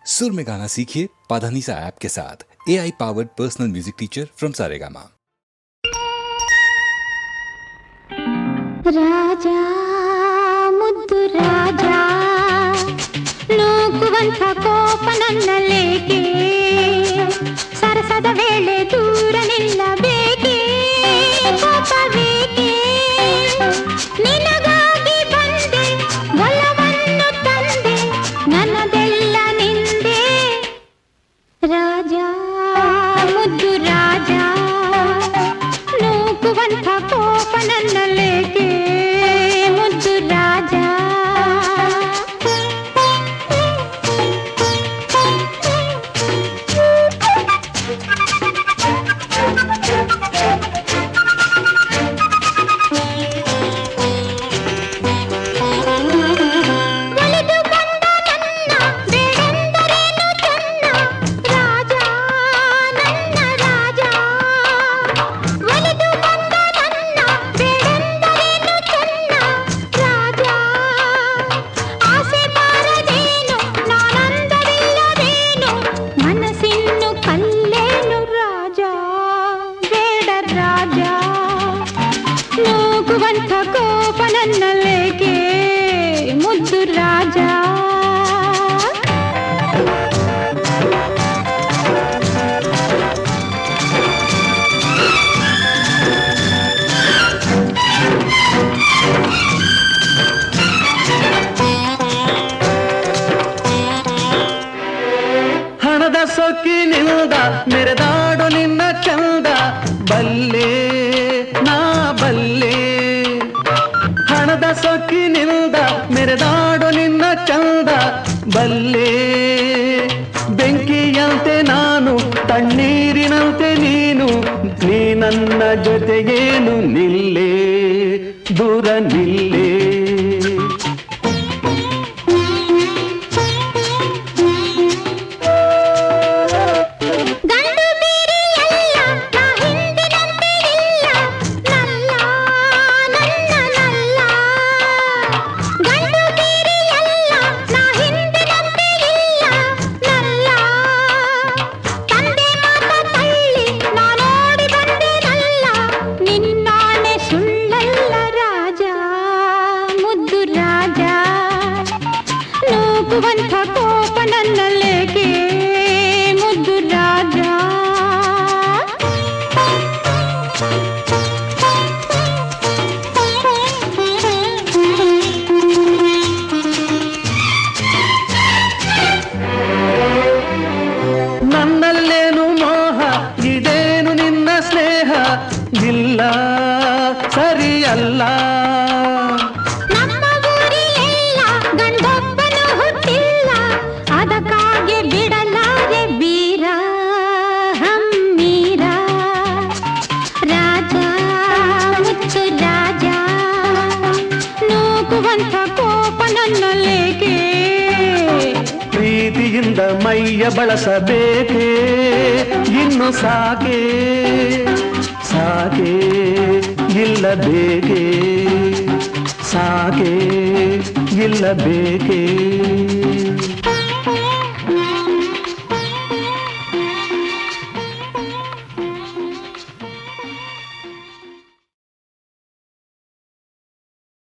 सुर में गाना सीखिए पाधानीसा ऐप के साथ। AI powered personal music teacher from Saregama. Raja ಮುದ್ದು ರಾಜಾ ನೂಕುವಂಥ ಕೋಪ ನನ್ನಲ್ಲೇಕೆ ಸರಸದ ವೇಳೆ ದೂರ ನಿಲ್ಲಬೇಕೆ ಕೋಪವೇಕೆ ನಿನಗಾಗಿ ಬಂದೆ ಒಲವನ್ನು ತಂದೆ ನನ್ನದೆಲ್ಲ ನಿಂದೆ ರಾಜಾ ಮುದ್ದು ರಾಜಾ ನೂಕುವಂಥ ಕೋಪ ನನ್ನಲ್ಲೇಕೆ ಮುದ್ದು ರಾಜಾ ಒಲಿದು ಬಂದ ನನ್ನ ಬೇಡೆಂದರೇನು ಚೆನ್ನ ರಾಜಾ ನನ್ನ ರಾಜಾ ಒಲಿದು ಬಂದ ನನ್ನ ಬೇಡೆಂದರೇನು ಚೆನ್ನ ರಾಜಾ ಆಸೆ ಬಾರದೇನು ನಾನಂದವಿಲ್ಲವೇನು ಮನಸ್ಸಿನ್ನು ಕಲ್ಲೇನು ರಾಜಾ ಬೇಡ ರಾಜಾ ನೂಕುವಂಥ ಕೋಪ ನನ್ನಲ್ಲೇಕೆ ಮುದ್ದು ರಾಜಾ ಹಣದ ಸೊಕ್ಕಿನಿಂದ ಮೆರೆದಾಡು ನಿನ್ನ ಚಂದ ಬಲ್ಲೆ ನಾ ಬಲ್ಲೆ ಹಣದ ಸೊಕ್ಕಿನಿಂದ ಮೆರೆದಾಡು ನಿನ್ನ ಚಂದ ಬಲ್ಲೆ ಬೆಂಕಿಯಂತೆ ನಾನು ತಣ್ಣೀರಿನಂತೆ ನೀನು ನೀ ನನ್ನ ಜೊತೆಗೇನು ನಿಲ್ಲೇ ದೂರ ನಿಲ್ಲೇ ಗಂಡು ಬೇರೆಯಲ್ಲ ನಾ ಹಿಂದಿನಂತೆ ಇಲ್ಲ ನಲ್ಲ ನನ್ನ ನಲ್ಲ ಗಂಡು ಬೇರೆಯಲ್ಲ ನಾ ಹಿಂದಿನಂತೆ ಇಲ್ಲ ನಲ್ಲ ತಂದೆ ಮಾತ ತಳ್ಳಿ ನಾ ನೋಡಿ ಬಂದೆನಲ್ಲ ನಿನ್ನಾಣೆ ಸುಳ್ಳಲ್ಲ ರಾಜಾ ಮುದ್ದು ರಾಜಾ ನೂಕುವಂಥ ಕೋಪ ನನ್ನಲ್ಲೇಕೆ ಮುದ್ದು ರಾಜಾ ನನ್ನಲ್ಲೇನು ಮೋಹ ಇದೇನು ನಿನ್ನ ಸ್ನೇಹ ಇಲ್ಲ ಸರಿಯಲ್ಲ ನಮ್ಮ ಊರಿಲೆಲ್ಲ ಗಂಡೊಬ್ಬನು ಹುಟ್ಟಿಲ್ಲ ಅದಕ್ಕಾಗಿ ಬಿಡಲಾರೆ ವೀರ ಹಮ್ಮೀರ ರಾಜ ಮುತ್ತು ರಾಜ ನೂಕುವಂಥ ಕೋಪ ನನ್ನಲ್ಲೇಕೆ ಪ್ರೀತಿಯಿಂದ ಮೈಯ ಬಳಸಬೇಕೇ ಇನ್ನು ಸಾಕೆ ಸಾಕೆ ಇಲ್ಲ ಬೇಕೆ ಸಾಕೆ ಇಲ್ಲ ಬೇಕೆ